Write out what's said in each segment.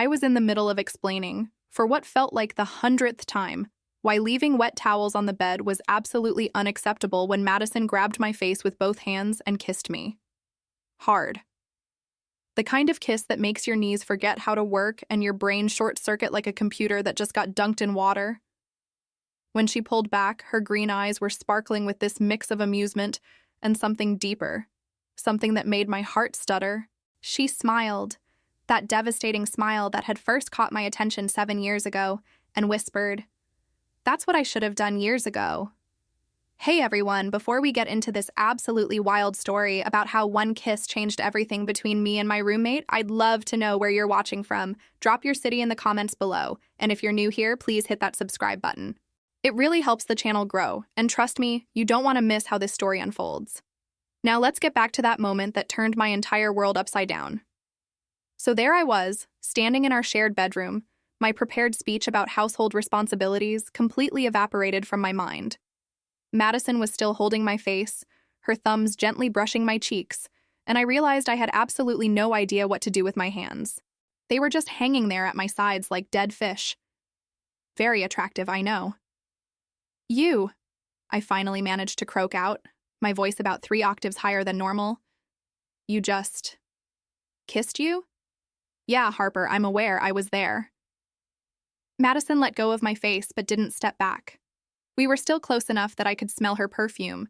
I was in the middle of explaining, for what felt like the 100th time, why leaving wet towels on the bed was absolutely unacceptable when Madison grabbed my face with both hands and kissed me. Hard. The kind of kiss that makes your knees forget how to work and your brain short-circuit like a computer that just got dunked in water. When she pulled back, her green eyes were sparkling with this mix of amusement and something deeper, something that made my heart stutter. She smiled, that devastating smile that had first caught my attention 7 years ago, and whispered, "That's what I should have done years ago." Hey everyone, before we get into this absolutely wild story about how one kiss changed everything between me and my roommate, I'd love to know where you're watching from. Drop your city in the comments below, and if you're new here, please hit that subscribe button. It really helps the channel grow, and trust me, you don't want to miss how this story unfolds. Now let's get back to that moment that turned my entire world upside down. So there I was, standing in our shared bedroom, my prepared speech about household responsibilities completely evaporated from my mind. Madison was still holding my face, her thumbs gently brushing my cheeks, and I realized I had absolutely no idea what to do with my hands. They were just hanging there at my sides like dead fish. Very attractive, I know. "You," I finally managed to croak out, my voice about 3 octaves higher than normal. "You just kissed you?" "Yeah, Harper, I'm aware, I was there." Madison let go of my face but didn't step back. We were still close enough that I could smell her perfume,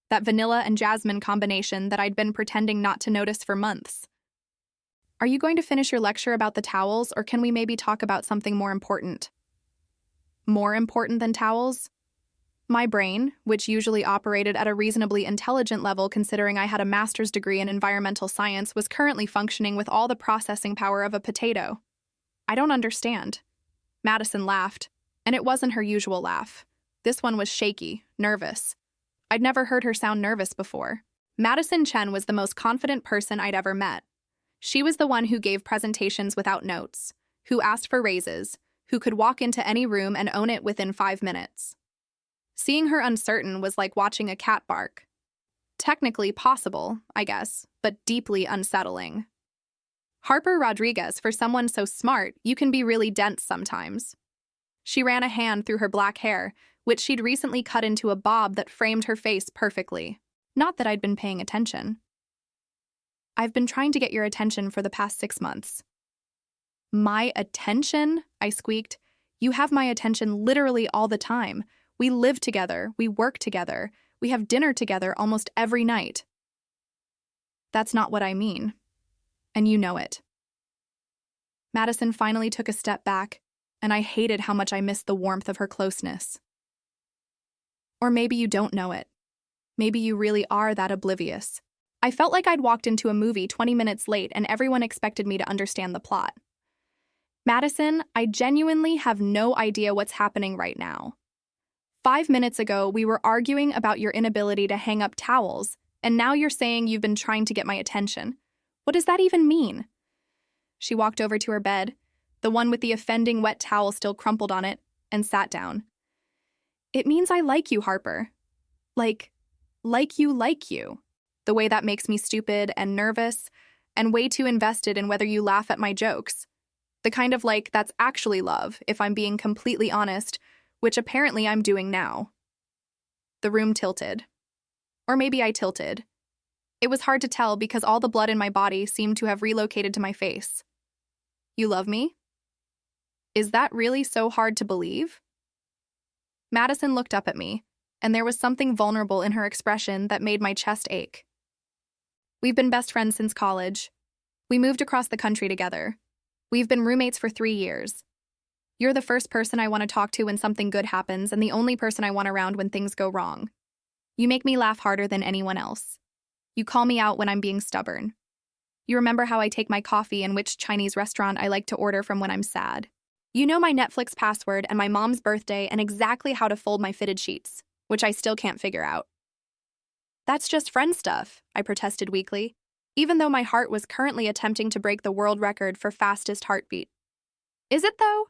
that vanilla and jasmine combination that I'd been pretending not to notice for months. "Are you going to finish your lecture about the towels, or can we maybe talk about something more important?" More important than towels? My brain, which usually operated at a reasonably intelligent level considering I had a master's degree in environmental science, was currently functioning with all the processing power of a potato. "I don't understand." Madison laughed, and it wasn't her usual laugh. This one was shaky, nervous. I'd never heard her sound nervous before. Madison Chen was the most confident person I'd ever met. She was the one who gave presentations without notes, who asked for raises, who could walk into any room and own it within 5 minutes. Seeing her uncertain was like watching a cat bark. Technically possible, I guess, but deeply unsettling. Harper Rodriguez, for someone so smart, you can be really dense sometimes. She ran a hand through her black hair, which she'd recently cut into a bob that framed her face perfectly. Not that I'd been paying attention. "I've been trying to get your attention for the past 6 months." "My attention?" I squeaked. "You have my attention literally all the time. We live together, we work together, we have dinner together almost every night." "That's not what I mean. And you know it." Madison finally took a step back, and I hated how much I missed the warmth of her closeness. "Or maybe you don't know it. Maybe you really are that oblivious." I felt like I'd walked into a movie 20 minutes late and everyone expected me to understand the plot. "Madison, I genuinely have no idea what's happening right now. 5 minutes ago, we were arguing about your inability to hang up towels, and now you're saying you've been trying to get my attention. What does that even mean?" She walked over to her bed, the one with the offending wet towel still crumpled on it, and sat down. "It means I like you, Harper. Like you. The way that makes me stupid and nervous, and way too invested in whether you laugh at my jokes. The kind of like that's actually love, if I'm being completely honest, which apparently I'm doing now." The room tilted. Or maybe I tilted. It was hard to tell because all the blood in my body seemed to have relocated to my face. "You love me? Is that really so hard to believe?" Madison looked up at me, and there was something vulnerable in her expression that made my chest ache. "We've been best friends since college. We moved across the country together. We've been roommates for 3 years. You're the first person I want to talk to when something good happens and the only person I want around when things go wrong. You make me laugh harder than anyone else. You call me out when I'm being stubborn. You remember how I take my coffee and which Chinese restaurant I like to order from when I'm sad. You know my Netflix password and my mom's birthday and exactly how to fold my fitted sheets, which I still can't figure out." "That's just friend stuff," I protested weakly, even though my heart was currently attempting to break the world record for fastest heartbeat. "Is it though?"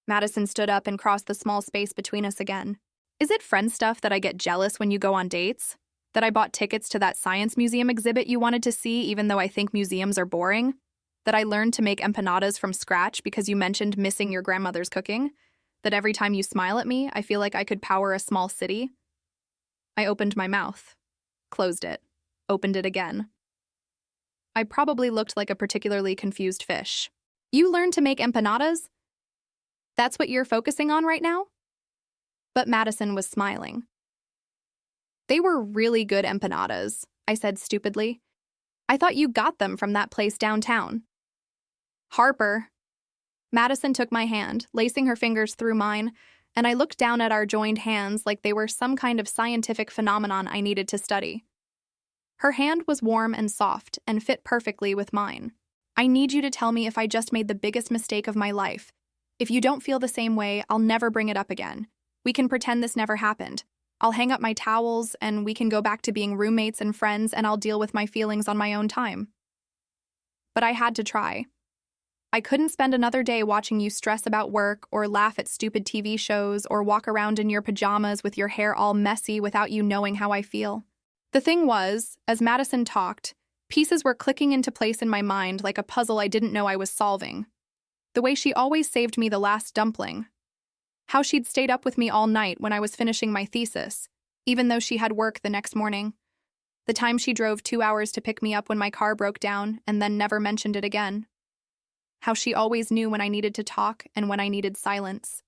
Madison stood up and crossed the small space between us again. "Is it friend stuff that I get jealous when you go on dates? That I bought tickets to that science museum exhibit you wanted to see even though I think museums are boring? That I learned to make empanadas from scratch because you mentioned missing your grandmother's cooking? That every time you smile at me, I feel like I could power a small city? I opened my mouth, closed it, opened it again. I probably looked like a particularly confused fish. You learned to make empanadas? That's what you're focusing on right now? But Madison was smiling. They were really good empanadas, I said stupidly. I thought you got them from that place downtown. Harper. Madison took my hand, lacing her fingers through mine, and I looked down at our joined hands like they were some kind of scientific phenomenon I needed to study. Her hand was warm and soft and fit perfectly with mine. I need you to tell me if I just made the biggest mistake of my life. If you don't feel the same way, I'll never bring it up again. We can pretend this never happened. I'll hang up my towels, and we can go back to being roommates and friends, and I'll deal with my feelings on my own time. But I had to try. I couldn't spend another day watching you stress about work or laugh at stupid TV shows or walk around in your pajamas with your hair all messy without you knowing how I feel. The thing was, as Madison talked, pieces were clicking into place in my mind like a puzzle I didn't know I was solving. The way she always saved me the last dumpling. How she'd stayed up with me all night when I was finishing my thesis, even though she had work the next morning. The time she drove 2 hours to pick me up when my car broke down and then never mentioned it again. How she always knew when I needed to talk and when I needed silence.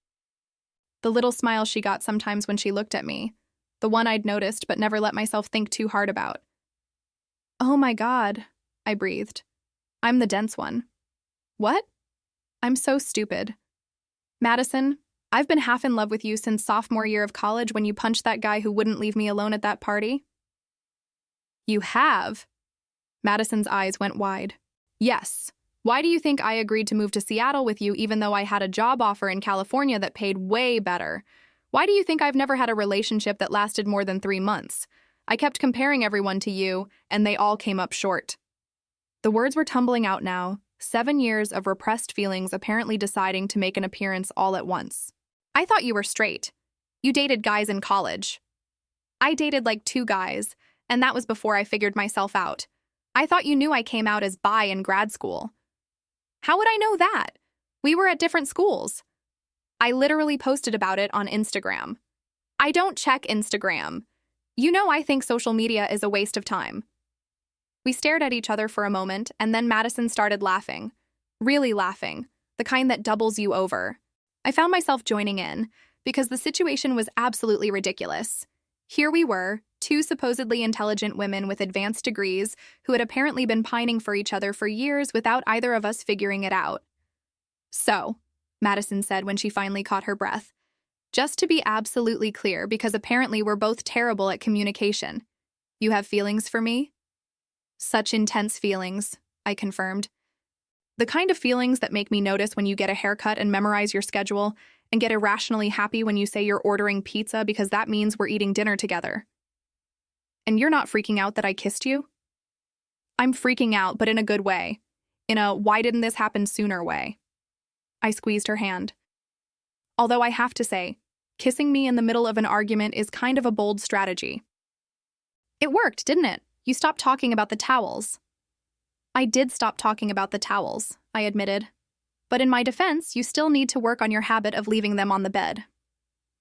The little smile she got sometimes when she looked at me, the one I'd noticed but never let myself think too hard about. Oh my God, I breathed. I'm the dense one. What? I'm so stupid. Madison, I've been half in love with you since sophomore year of college when you punched that guy who wouldn't leave me alone at that party. You have? Madison's eyes went wide. Yes. Why do you think I agreed to move to Seattle with you even though I had a job offer in California that paid way better? Why do you think I've never had a relationship that lasted more than 3 months? I kept comparing everyone to you, and they all came up short. The words were tumbling out now, 7 years of repressed feelings apparently deciding to make an appearance all at once. I thought you were straight. You dated guys in college. I dated like 2 guys, and that was before I figured myself out. I thought you knew I came out as bi in grad school. How would I know that? We were at different schools. I literally posted about it on Instagram. I don't check Instagram. You know I think social media is a waste of time. We stared at each other for a moment, and then Madison started laughing. Really laughing. The kind that doubles you over. I found myself joining in, because the situation was absolutely ridiculous. Here we were, 2 supposedly intelligent women with advanced degrees who had apparently been pining for each other for years without either of us figuring it out. So, Madison said when she finally caught her breath, just to be absolutely clear, because apparently we're both terrible at communication. You have feelings for me? Such intense feelings, I confirmed. The kind of feelings that make me notice when you get a haircut and memorize your schedule, and get irrationally happy when you say you're ordering pizza because that means we're eating dinner together. And you're not freaking out that I kissed you? I'm freaking out, but in a good way. In a why didn't this happen sooner way. I squeezed her hand. Although I have to say, kissing me in the middle of an argument is kind of a bold strategy. It worked, didn't it? You stopped talking about the towels. I did stop talking about the towels, I admitted. But in my defense, you still need to work on your habit of leaving them on the bed.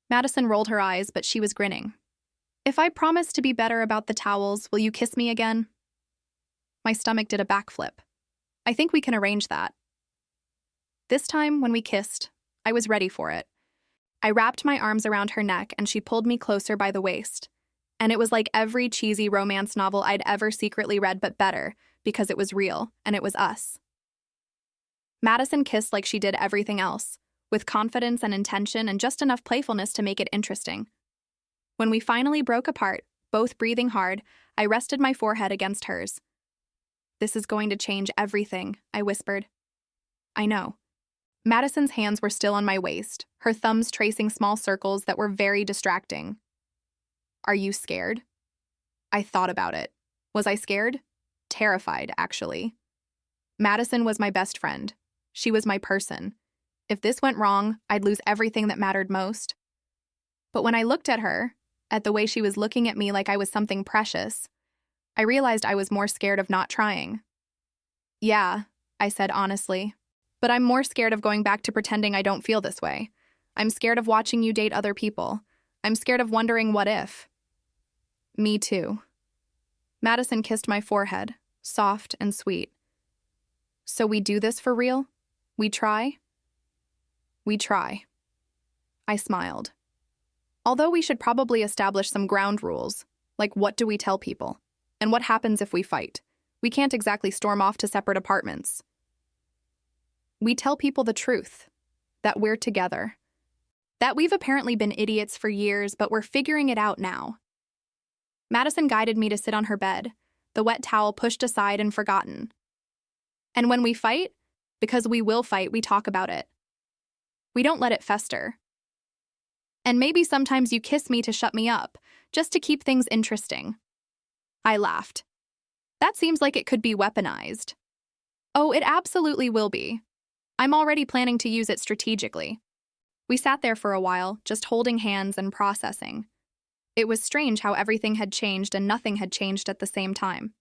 Madison rolled her eyes, but she was grinning. If I promise to be better about the towels, will you kiss me again? My stomach did a backflip. I think we can arrange that. This time, when we kissed, I was ready for it. I wrapped my arms around her neck and she pulled me closer by the waist. And it was like every cheesy romance novel I'd ever secretly read, but better, because it was real, and it was us. Madison kissed like she did everything else, with confidence and intention and just enough playfulness to make it interesting. When we finally broke apart, both breathing hard, I rested my forehead against hers. This is going to change everything, I whispered. I know. Madison's hands were still on my waist, her thumbs tracing small circles that were very distracting. Are you scared? I thought about it. Was I scared? Terrified, actually. Madison was my best friend. She was my person. If this went wrong, I'd lose everything that mattered most. But when I looked at her, at the way she was looking at me like I was something precious, I realized I was more scared of not trying. Yeah, I said honestly. But I'm more scared of going back to pretending I don't feel this way. I'm scared of watching you date other people. I'm scared of wondering what if. Me too. Madison kissed my forehead, soft and sweet. So we do this for real? We try? We try. I smiled. Although we should probably establish some ground rules, like what do we tell people? And what happens if we fight? We can't exactly storm off to separate apartments. We tell people the truth, that we're together. That we've apparently been idiots for years, but we're figuring it out now. Madison guided me to sit on her bed, the wet towel pushed aside and forgotten. And when we fight, because we will fight, we talk about it. We don't let it fester. And maybe sometimes you kiss me to shut me up, just to keep things interesting. I laughed. That seems like it could be weaponized. Oh, it absolutely will be. I'm already planning to use it strategically. We sat there for a while, just holding hands and processing. It was strange how everything had changed and nothing had changed at the same time.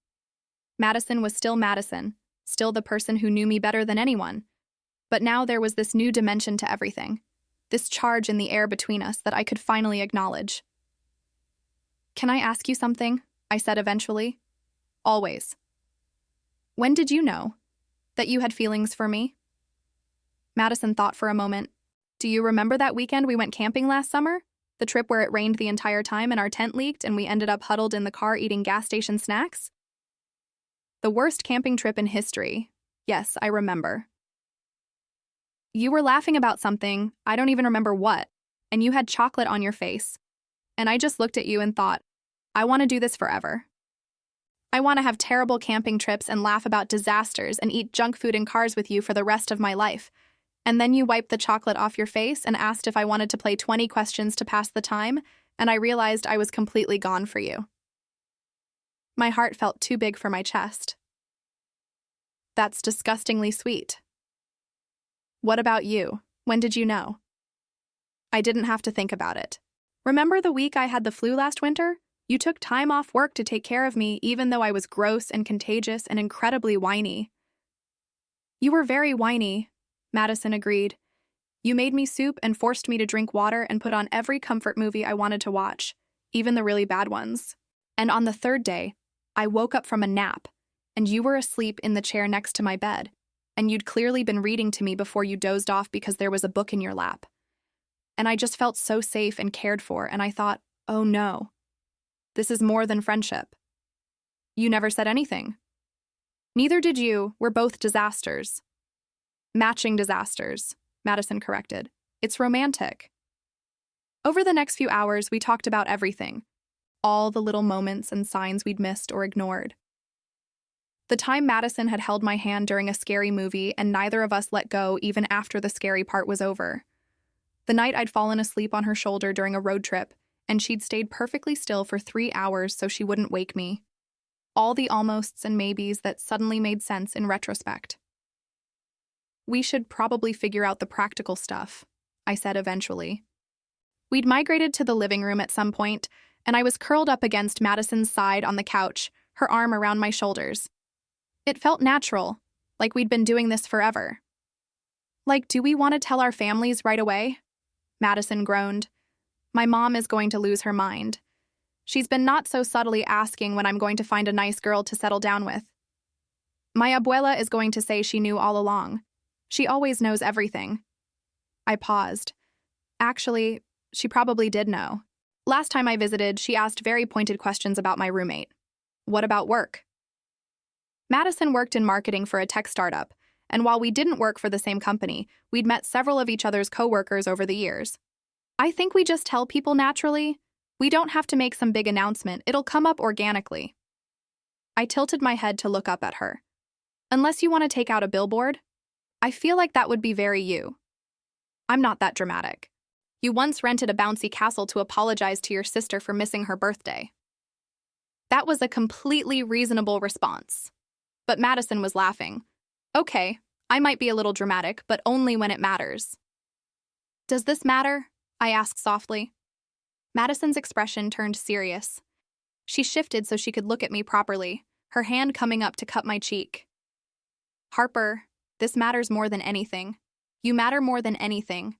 Madison was still Madison, still the person who knew me better than anyone. But now there was this new dimension to everything, this charge in the air between us that I could finally acknowledge. Can I ask you something? I said eventually. Always. When did you know that you had feelings for me? Madison thought for a moment. Do you remember that weekend we went camping last summer? The trip where it rained the entire time and our tent leaked and we ended up huddled in the car eating gas station snacks? The worst camping trip in history. Yes, I remember. You were laughing about something, I don't even remember what, and you had chocolate on your face. And I just looked at you and thought, I want to do this forever. I want to have terrible camping trips and laugh about disasters and eat junk food in cars with you for the rest of my life. And then you wiped the chocolate off your face and asked if I wanted to play 20 questions to pass the time, and I realized I was completely gone for you. My heart felt too big for my chest. That's disgustingly sweet. What about you? When did you know? I didn't have to think about it. Remember the week I had the flu last winter? You took time off work to take care of me even though I was gross and contagious and incredibly whiny. You were very whiny, Madison agreed. You made me soup and forced me to drink water and put on every comfort movie I wanted to watch, even the really bad ones. And on the third day, I woke up from a nap, and you were asleep in the chair next to my bed, and you'd clearly been reading to me before you dozed off because there was a book in your lap. And I just felt so safe and cared for, and I thought, oh no, this is more than friendship. You never said anything. Neither did you. We're both disasters. Matching disasters, Madison corrected. It's romantic. Over the next few hours, we talked about everything. All the little moments and signs we'd missed or ignored. The time Madison had held my hand during a scary movie and neither of us let go even after the scary part was over. The night I'd fallen asleep on her shoulder during a road trip, and she'd stayed perfectly still for 3 hours so she wouldn't wake me. All the almosts and maybes that suddenly made sense in retrospect. We should probably figure out the practical stuff, I said eventually. We'd migrated to the living room at some point, and I was curled up against Madison's side on the couch, her arm around my shoulders. It felt natural, like we'd been doing this forever. Like, do we want to tell our families right away? Madison groaned. My mom is going to lose her mind. She's been not so subtly asking when I'm going to find a nice girl to settle down with. My abuela is going to say she knew all along. She always knows everything. I paused. Actually, she probably did know. Last time I visited, she asked very pointed questions about my roommate. What about work? Madison worked in marketing for a tech startup, and while we didn't work for the same company, we'd met several of each other's coworkers over the years. I think we just tell people naturally. We don't have to make some big announcement, it'll come up organically. I tilted my head to look up at her. Unless you want to take out a billboard? I feel like that would be very you. I'm not that dramatic. You once rented a bouncy castle to apologize to your sister for missing her birthday. That was a completely reasonable response. But Madison was laughing. Okay, I might be a little dramatic, but only when it matters. Does this matter? I asked softly. Madison's expression turned serious. She shifted so she could look at me properly, her hand coming up to cup my cheek. Harper, This matters more than anything. You matter more than anything.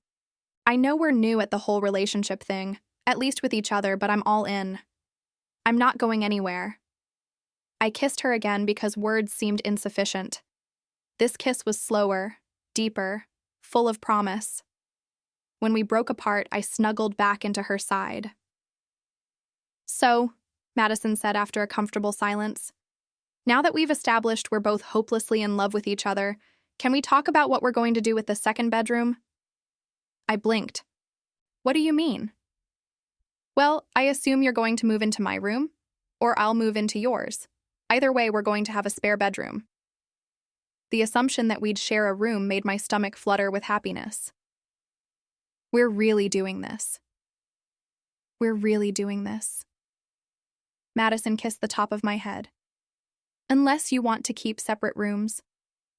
I know we're new at the whole relationship thing, at least with each other, but I'm all in. I'm not going anywhere. I kissed her again because words seemed insufficient. This kiss was slower, deeper, full of promise. When we broke apart, I snuggled back into her side. "So," Madison said after a comfortable silence, "now that we've established we're both hopelessly in love with each other, can we talk about what we're going to do with the second bedroom?" I blinked. "What do you mean?" "Well, I assume you're going to move into my room, or I'll move into yours. Either way, we're going to have a spare bedroom." The assumption that we'd share a room made my stomach flutter with happiness. We're really doing this. We're really doing this. Madison kissed the top of my head. "Unless you want to keep separate rooms.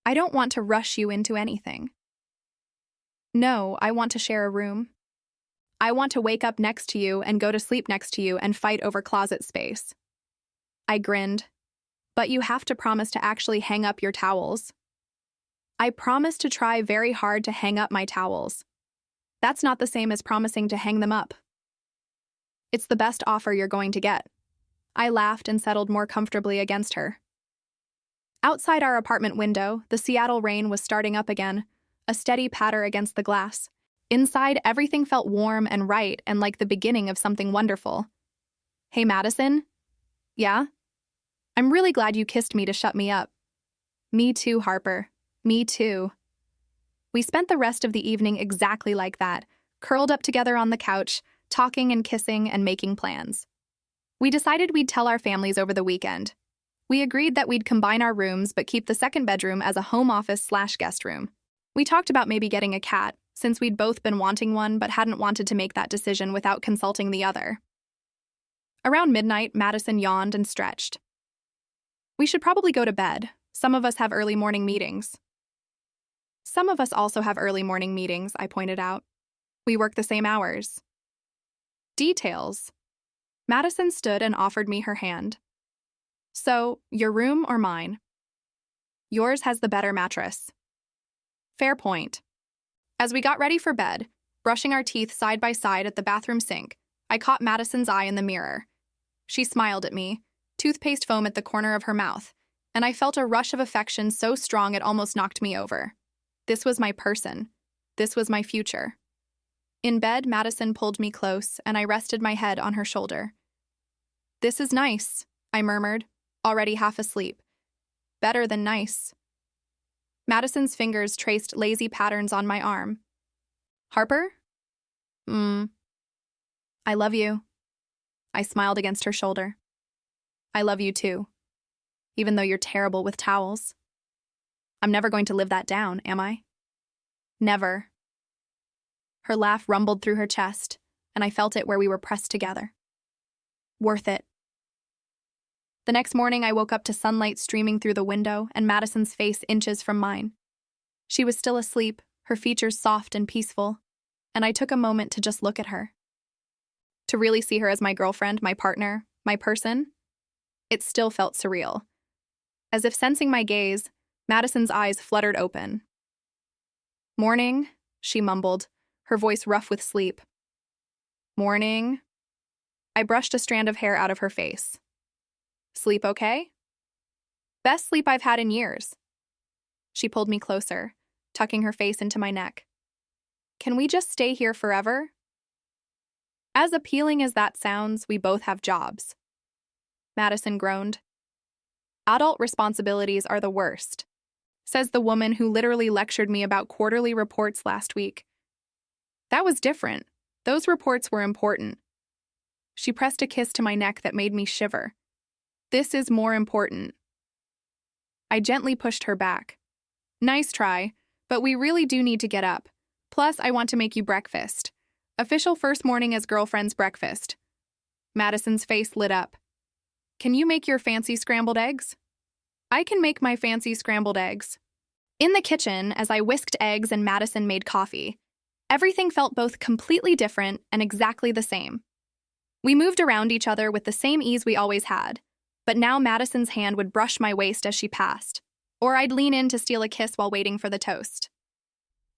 I don't want to rush you into anything." "No, I want to share a room. I want to wake up next to you and go to sleep next to you and fight over closet space." I grinned. "But you have to promise to actually hang up your towels." "I promise to try very hard to hang up my towels. That's not the same as promising to hang them up." "It's the best offer you're going to get." I laughed and settled more comfortably against her. Outside our apartment window, the Seattle rain was starting up again, a steady patter against the glass. Inside, everything felt warm and right and like the beginning of something wonderful. "Hey, Madison?" "Yeah?" "I'm really glad you kissed me to shut me up." "Me too, Harper. Me too." We spent the rest of the evening exactly like that, curled up together on the couch, talking and kissing and making plans. We decided we'd tell our families over the weekend. We agreed that we'd combine our rooms but keep the second bedroom as a home office/guest room. We talked about maybe getting a cat, since we'd both been wanting one but hadn't wanted to make that decision without consulting the other. Around midnight, Madison yawned and stretched. "We should probably go to bed. Some of us have early morning meetings." "Some of us also have early morning meetings," I pointed out. "We work the same hours." "Details." Madison stood and offered me her hand. "So, your room or mine?" "Yours has the better mattress." "Fair point." As we got ready for bed, brushing our teeth side by side at the bathroom sink, I caught Madison's eye in the mirror. She smiled at me, toothpaste foam at the corner of her mouth, and I felt a rush of affection so strong it almost knocked me over. This was my person. This was my future. In bed, Madison pulled me close, and I rested my head on her shoulder. "This is nice," I murmured, already half asleep. "Better than nice." Madison's fingers traced lazy patterns on my arm. "Harper?" "I love you." I smiled against her shoulder. "I love you too, even though you're terrible with towels." "I'm never going to live that down, am I?" "Never." Her laugh rumbled through her chest, and I felt it where we were pressed together. "Worth it." The next morning, I woke up to sunlight streaming through the window and Madison's face inches from mine. She was still asleep, her features soft and peaceful, and I took a moment to just look at her. To really see her as my girlfriend, my partner, my person, it still felt surreal. As if sensing my gaze, Madison's eyes fluttered open. "Morning," she mumbled, her voice rough with sleep. "Morning." I brushed a strand of hair out of her face. "Sleep okay?" "Best sleep I've had in years." She pulled me closer, tucking her face into my neck. "Can we just stay here forever?" As appealing as that sounds, we both have jobs. Madison groaned. "Adult responsibilities are the worst," says the woman who literally lectured me about quarterly reports last week. That was different. Those reports were important. She pressed a kiss to my neck that made me shiver. "This is more important." I gently pushed her back. "Nice try, but we really do need to get up. Plus, I want to make you breakfast. Official first morning as girlfriends breakfast." Madison's face lit up. "Can you make your fancy scrambled eggs?" "I can make my fancy scrambled eggs." In the kitchen, as I whisked eggs and Madison made coffee, everything felt both completely different and exactly the same. We moved around each other with the same ease we always had, but now Madison's hand would brush my waist as she passed, Or I'd lean in to steal a kiss while waiting for the toast.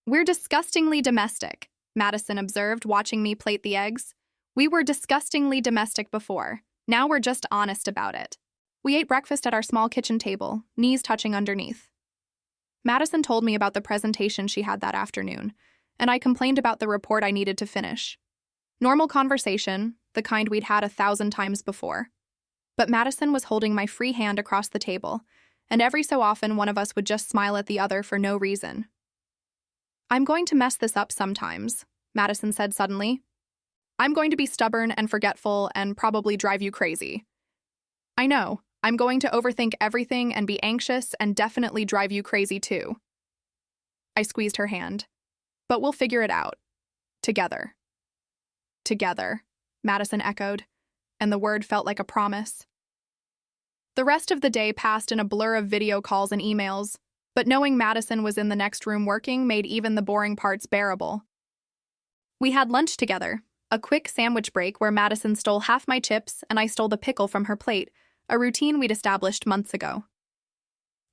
"We're disgustingly domestic," Madison observed, watching me plate the eggs. "We were disgustingly domestic before. Now we're just honest about it." We ate breakfast at our small kitchen table, knees touching underneath. Madison told me about the presentation she had that afternoon, and I complained about the report I needed to finish. Normal conversation, the kind we'd had 1,000 times before. But Madison was holding my free hand across the table, and every so often one of us would just smile at the other for no reason. "I'm going to mess this up sometimes," Madison said suddenly. "I'm going to be stubborn and forgetful and probably drive you crazy. I know, I'm going to overthink everything and be anxious and definitely drive you crazy too." I squeezed her hand. "But we'll figure it out. Together." "Together," Madison echoed, and the word felt like a promise. The rest of the day passed in a blur of video calls and emails, but knowing Madison was in the next room working made even the boring parts bearable. We had lunch together, a quick sandwich break where Madison stole half my chips and I stole the pickle from her plate, a routine we'd established months ago.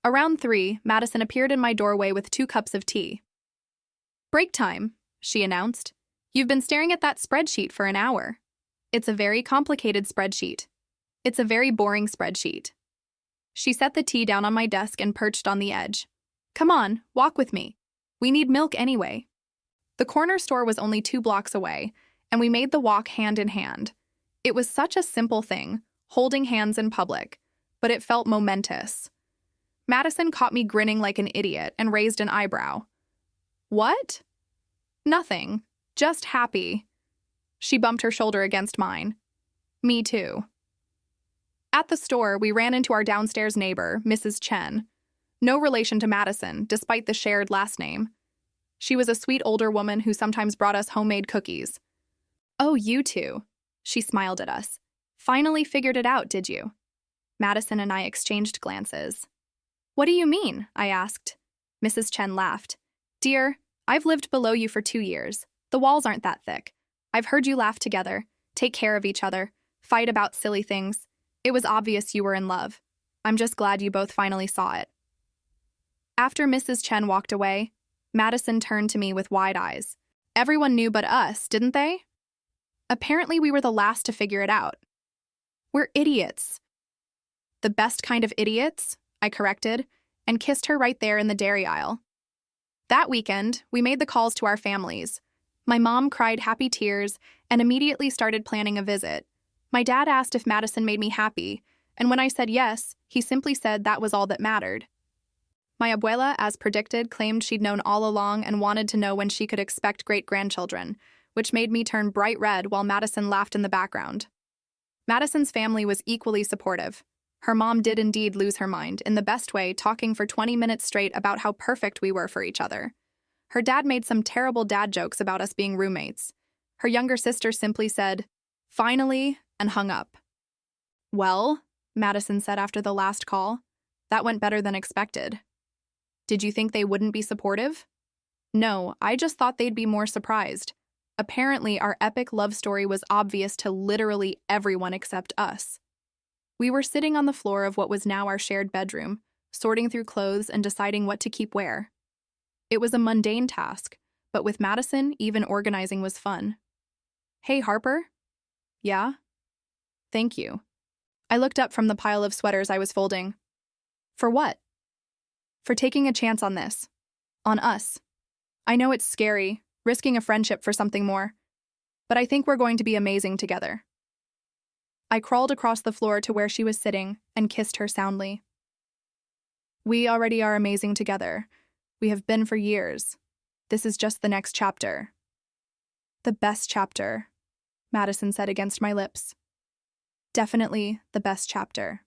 Around 3, Madison appeared in my doorway with 2 cups of tea. "Break time," she announced. "You've been staring at that spreadsheet for an hour. It's a very complicated spreadsheet. It's a very boring spreadsheet." She set the tea down on my desk and perched on the edge. "Come on, walk with me. We need milk anyway." The corner store was only 2 blocks away, and we made the walk hand in hand. It was such a simple thing, holding hands in public, but it felt momentous. Madison caught me grinning like an idiot and raised an eyebrow. "What?" "Nothing. Just happy." She bumped her shoulder against mine. "Me too." At the store, we ran into our downstairs neighbor, Mrs. Chen. No relation to Madison, despite the shared last name. She was a sweet older woman who sometimes brought us homemade cookies. "Oh, you two," she smiled at us. "Finally figured it out, did you?" Madison and I exchanged glances. "What do you mean?" I asked. Mrs. Chen laughed. "Dear, I've lived below you for 2 years. The walls aren't that thick. I've heard you laugh together, take care of each other, fight about silly things. It was obvious you were in love. I'm just glad you both finally saw it." After Mrs. Chen walked away, Madison turned to me with wide eyes. "Everyone knew but us, didn't they?" "Apparently we were the last to figure it out." "We're idiots." "The best kind of idiots," I corrected, and kissed her right there in the dairy aisle. That weekend, we made the calls to our families. My mom cried happy tears and immediately started planning a visit. My dad asked if Madison made me happy, and when I said yes, he simply said that was all that mattered. My abuela, as predicted, claimed she'd known all along and wanted to know when she could expect great-grandchildren, which made me turn bright red while Madison laughed in the background. Madison's family was equally supportive. Her mom did indeed lose her mind, in the best way, talking for 20 minutes straight about how perfect we were for each other. Her dad made some terrible dad jokes about us being roommates. Her younger sister simply said, "Finally," and hung up. "Well," Madison said after the last call, "that went better than expected." "Did you think they wouldn't be supportive?" "No, I just thought they'd be more surprised. Apparently, our epic love story was obvious to literally everyone except us." We were sitting on the floor of what was now our shared bedroom, sorting through clothes and deciding what to keep where. It was a mundane task, but with Madison, even organizing was fun. "Hey, Harper?" "Yeah?" "Thank you." I looked up from the pile of sweaters I was folding. "For what?" "For taking a chance on this. On us. I know it's scary, risking a friendship for something more, but I think we're going to be amazing together." I crawled across the floor to where she was sitting and kissed her soundly. "We already are amazing together. We have been for years. This is just the next chapter." "The best chapter," Madison said against my lips. "Definitely the best chapter."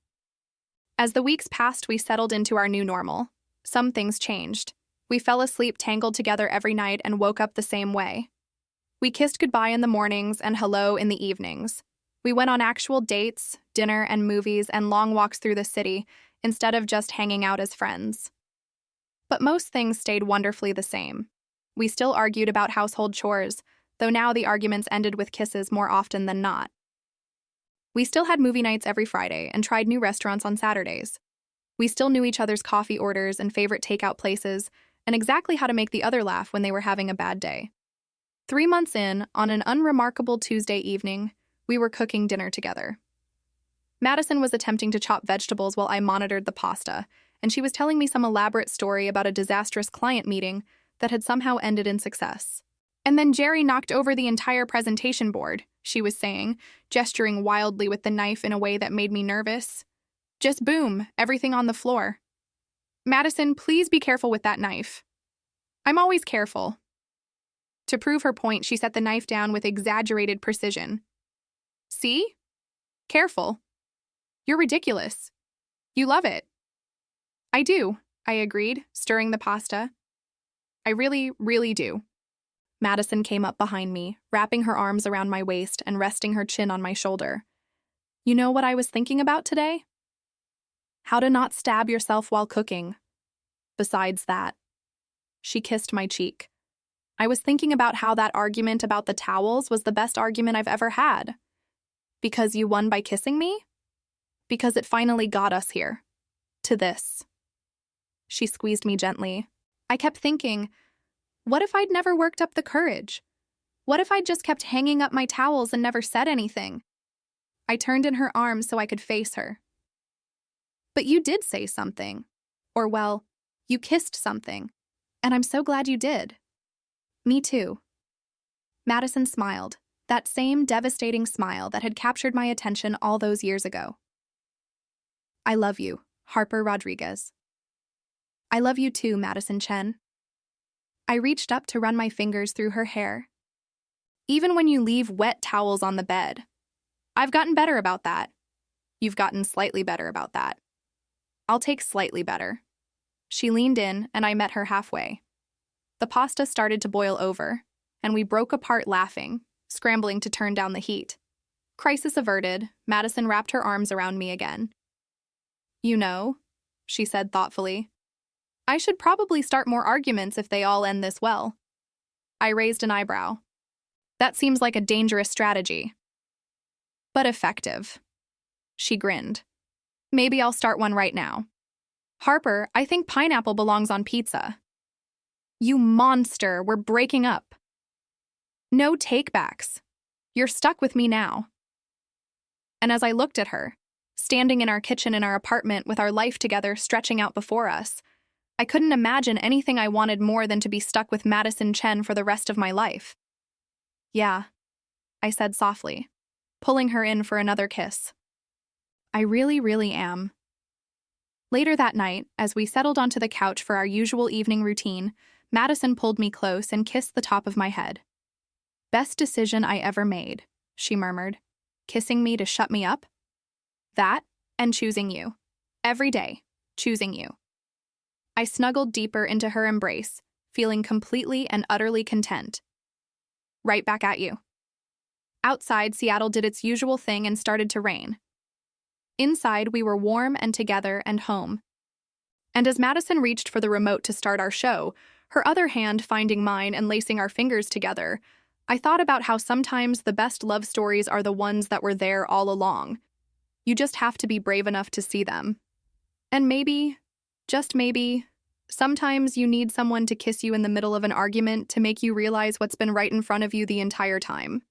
As the weeks passed, we settled into our new normal. Some things changed. We fell asleep tangled together every night and woke up the same way. We kissed goodbye in the mornings and hello in the evenings. We went on actual dates, dinner and movies, and long walks through the city, instead of just hanging out as friends. But most things stayed wonderfully the same. We still argued about household chores, though now the arguments ended with kisses more often than not. We still had movie nights every Friday and tried new restaurants on Saturdays. We still knew each other's coffee orders and favorite takeout places, and exactly how to make the other laugh when they were having a bad day. 3 months in, on an unremarkable Tuesday evening, we were cooking dinner together. Madison was attempting to chop vegetables while I monitored the pasta, and she was telling me some elaborate story about a disastrous client meeting that had somehow ended in success. And then Jerry knocked over the entire presentation board, she was saying, gesturing wildly with the knife in a way that made me nervous. Just boom, everything on the floor. Madison, please be careful with that knife. I'm always careful. To prove her point, she set the knife down with exaggerated precision. See? Careful. You're ridiculous. You love it. I do, I agreed, stirring the pasta. I really, really do. Madison came up behind me, wrapping her arms around my waist and resting her chin on my shoulder. You know what I was thinking about today? How to not stab yourself while cooking. Besides that, she kissed my cheek. I was thinking about how that argument about the towels was the best argument I've ever had. Because you won by kissing me? Because it finally got us here. To this. She squeezed me gently. I kept thinking, what if I'd never worked up the courage? What if I'd just kept hanging up my towels and never said anything? I turned in her arms so I could face her. But you did say something. Or, well, you kissed something. And I'm so glad you did. Me too. Madison smiled, that same devastating smile that had captured my attention all those years ago. I love you, Harper Rodriguez. I love you too, Madison Chen. I reached up to run my fingers through her hair. Even when you leave wet towels on the bed. I've gotten better about that. You've gotten slightly better about that. I'll take slightly better. She leaned in, and I met her halfway. The pasta started to boil over, and we broke apart laughing, scrambling to turn down the heat. Crisis averted, Madison wrapped her arms around me again. You know, she said thoughtfully, I should probably start more arguments if they all end this well. I raised an eyebrow. That seems like a dangerous strategy. But effective. She grinned. Maybe I'll start one right now. Harper, I think pineapple belongs on pizza. You monster, we're breaking up. No takebacks. You're stuck with me now. And as I looked at her, standing in our kitchen in our apartment with our life together stretching out before us, I couldn't imagine anything I wanted more than to be stuck with Madison Chen for the rest of my life. Yeah, I said softly, pulling her in for another kiss. I really, really am. Later that night, as we settled onto the couch for our usual evening routine, Madison pulled me close and kissed the top of my head. Best decision I ever made, she murmured, kissing me to shut me up. That, and choosing you. Every day, choosing you. I snuggled deeper into her embrace, feeling completely and utterly content. Right back at you. Outside, Seattle did its usual thing and started to rain. Inside, we were warm and together and home. And as Madison reached for the remote to start our show, her other hand finding mine and lacing our fingers together, I thought about how sometimes the best love stories are the ones that were there all along. You just have to be brave enough to see them. And maybe, just maybe, sometimes you need someone to kiss you in the middle of an argument to make you realize what's been right in front of you the entire time.